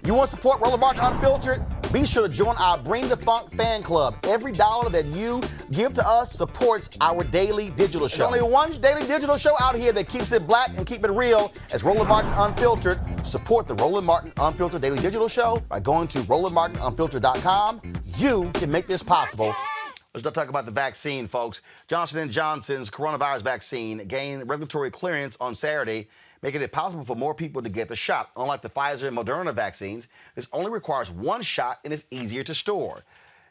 You want to support Roland Martin Unfiltered? Be sure to join our Bring the Funk fan club. Every dollar that you give to us supports our daily digital show. There's only one daily digital show out here that keeps it black and keep it real as Roland Martin Unfiltered. Support the Roland Martin Unfiltered daily digital show by going to RolandMartinUnfiltered.com. You can make this possible. Let's not talk about the vaccine, folks. Johnson & Johnson's coronavirus vaccine gained regulatory clearance on Saturday, making it possible for more people to get the shot. Unlike the Pfizer and Moderna vaccines, this only requires one shot and is easier to store.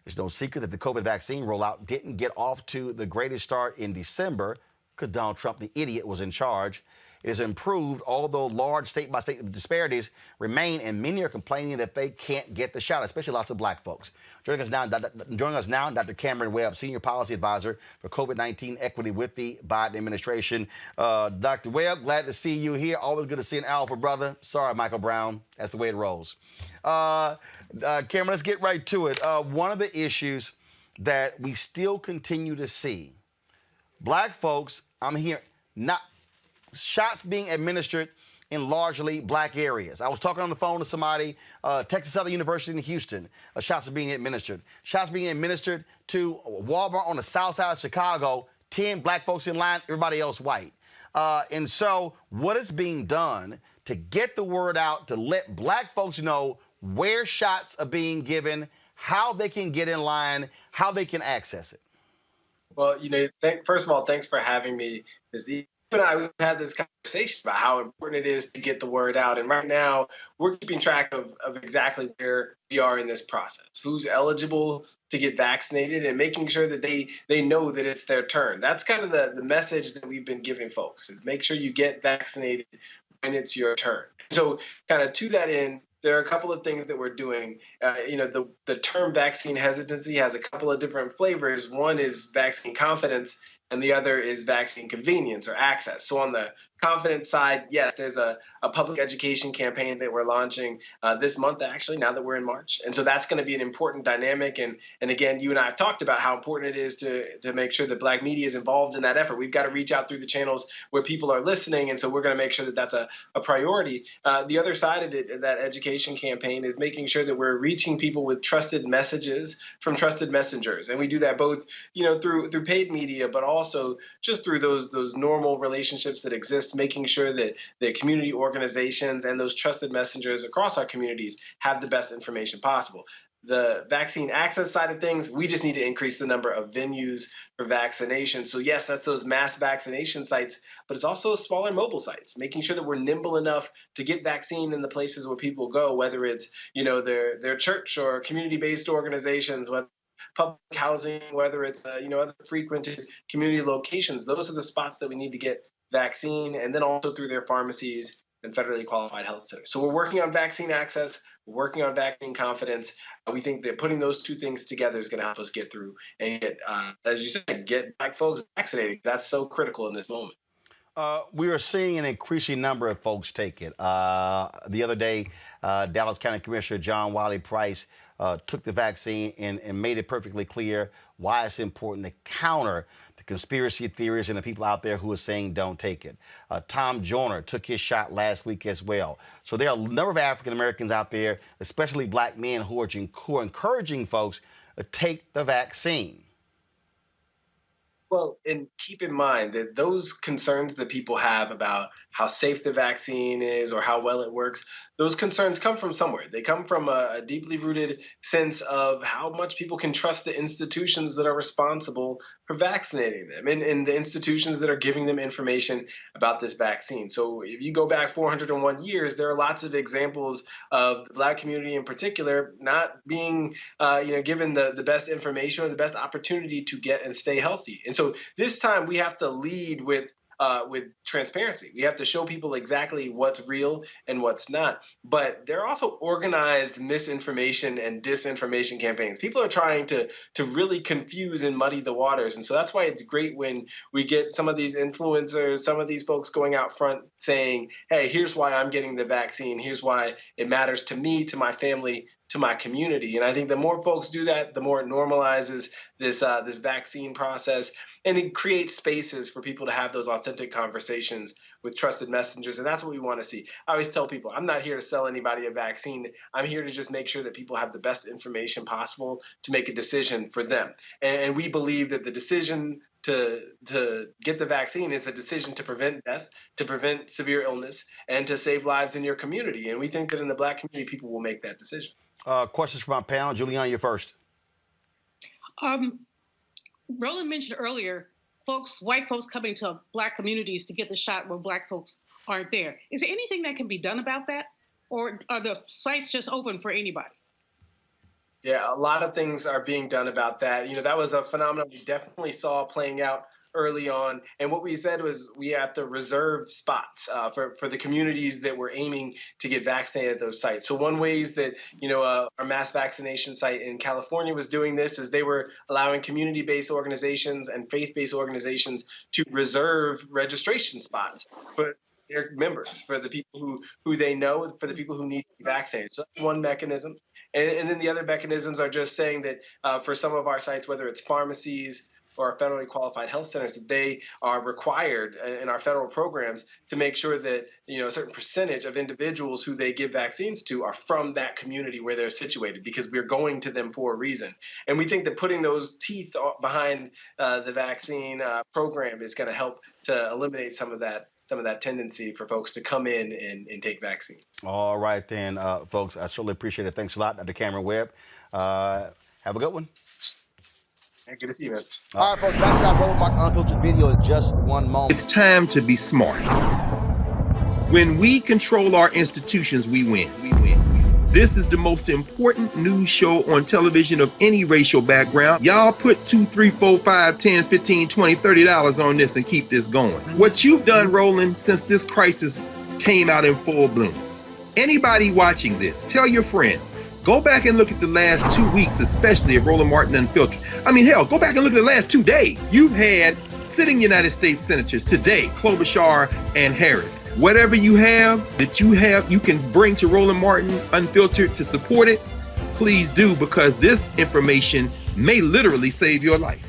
It's no secret that the COVID vaccine rollout didn't get off to the greatest start in December because Donald Trump, the idiot, was in charge. It has improved, although large state-by-state disparities remain, and many are complaining that they can't get the shot, especially lots of black folks. Joining us now, Dr. Cameron Webb, Senior Policy Advisor for COVID-19 Equity with the Biden administration. Dr. Webb, glad to see you here. Always good to see an alpha brother. Sorry, Michael Brown. That's the way it rolls. Cameron, let's get right to it. One of the issues that we still continue to see, black folks, I'm hearing, not shots being administered in largely black areas. I was talking on the phone to somebody, Texas Southern University in Houston, shots are being administered. Shots being administered to Walmart on the south side of Chicago, 10 black folks in line, everybody else white. And so what is being done to get the word out, to let black folks know where shots are being given, how they can get in line, how they can access it? Well, first of all, thanks for having me. You and I, we've had this conversation about how important it is to get the word out. And right now, we're keeping track of exactly where we are in this process, who's eligible to get vaccinated, and making sure that they know that it's their turn. That's kind of the message that we've been giving folks, is make sure you get vaccinated when it's your turn. So kind of to that end, there are a couple of things that we're doing. The term vaccine hesitancy has a couple of different flavors. One is vaccine confidence, and the other is vaccine convenience or access. So on the confidence side, yes, there's a public education campaign that we're launching this month, actually, now that we're in March. And so that's going to be an important dynamic. And again, you and I have talked about how important it is to make sure that black media is involved in that effort. We've got to reach out through the channels where people are listening. And so we're going to make sure that that's a priority. The other side of it, that education campaign, is making sure that we're reaching people with trusted messages from trusted messengers. And we do that both, through paid media, but also just through those normal relationships that exist, making sure that the community organizations and those trusted messengers across our communities have the best information possible. The vaccine access side of things, we just need to increase the number of venues for vaccination. So yes, that's those mass vaccination sites, but it's also smaller mobile sites, making sure that we're nimble enough to get vaccine in the places where people go, whether it's, their church or community-based organizations, whether public housing, whether it's, other frequented community locations. Those are the spots that we need to get vaccine, and then also through their pharmacies and federally qualified health centers. So we're working on vaccine access, we're working on vaccine confidence. We think that putting those two things together is going to help us get through and get, as you said, get black folks vaccinated. That's so critical in this moment. We are seeing an increasing number of folks take it. The other day, Dallas County Commissioner John Wiley Price took the vaccine and made it perfectly clear why it's important to counter the conspiracy theories and the people out there who are saying don't take it. Tom Joyner took his shot last week as well. So there are a number of African Americans out there, especially black men, who are encouraging folks to take the vaccine. Well, and keep in mind that those concerns that people have about how safe the vaccine is or how well it works, those concerns come from somewhere. They come from a deeply rooted sense of how much people can trust the institutions that are responsible for vaccinating them and the institutions that are giving them information about this vaccine. So if you go back 401 years, there are lots of examples of the black community in particular not being given the best information or the best opportunity to get and stay healthy. And so this time we have to lead with transparency. We have to show people exactly what's real and what's not. But there are also organized misinformation and disinformation campaigns. People are trying to really confuse and muddy the waters. And so that's why it's great when we get some of these influencers, some of these folks going out front saying, hey, here's why I'm getting the vaccine. Here's why it matters to me, to my family, to my community. And I think the more folks do that, the more it normalizes this vaccine process, and it creates spaces for people to have those authentic conversations with trusted messengers. And that's what we want to see. I always tell people, I'm not here to sell anybody a vaccine. I'm here to just make sure that people have the best information possible to make a decision for them. And we believe that the decision to get the vaccine is a decision to prevent death, to prevent severe illness, and to save lives in your community. And we think that in the Black community, people will make that decision. Questions from our panel. Julianne, you're first. Roland mentioned earlier, white folks coming to Black communities to get the shot where Black folks aren't there. Is there anything that can be done about that? Or are the sites just open for anybody? Yeah, a lot of things are being done about that. You know, that was a phenomenon we definitely saw playing out early on. And what we said was we have to reserve spots for the communities that we're aiming to get vaccinated at those sites. So one ways that, our mass vaccination site in California was doing this is they were allowing community-based organizations and faith-based organizations to reserve registration spots for their members, for the people who they know, for the people who need to be vaccinated. So that's one mechanism. And then the other mechanisms are just saying that for some of our sites, whether it's pharmacies or federally qualified health centers, that they are required in our federal programs to make sure that a certain percentage of individuals who they give vaccines to are from that community where they're situated, because we're going to them for a reason. And we think that putting those teeth behind the vaccine program is going to help to eliminate some of that tendency for folks to come in and take vaccine. All right, then, folks, I certainly appreciate it. Thanks a lot, Dr. Cameron Webb. Have a good one. Good to see you, man. All right, folks, back to our Roland Martin Unfiltered video in just one moment. It's time to be smart. When we control our institutions, we win. This is the most important news show on television of any racial background. Y'all put $2, $3, $4, $5, $10, $15, $20, $30 on this and keep this going. What you've done, Roland, since this crisis came out in full bloom. Anybody watching this, tell your friends. Go back and look at the last 2 weeks, especially of Roland Martin Unfiltered. I mean, hell, go back and look at the last 2 days. You've had sitting United States senators today, Klobuchar and Harris. Whatever you can bring to Roland Martin Unfiltered to support it, please do, because this information may literally save your life.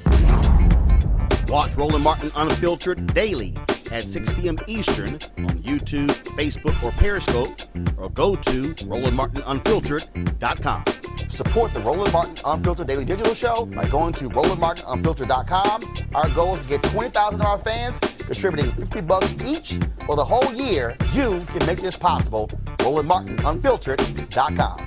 Watch Roland Martin Unfiltered daily at 6 p.m. Eastern on YouTube, Facebook, or Periscope, or go to RolandMartinUnfiltered.com. Support the Roland Martin Unfiltered Daily Digital Show by going to RolandMartinUnfiltered.com. Our goal is to get 20,000 of our fans contributing $50 each for the whole year. You can make this possible. RolandMartinUnfiltered.com.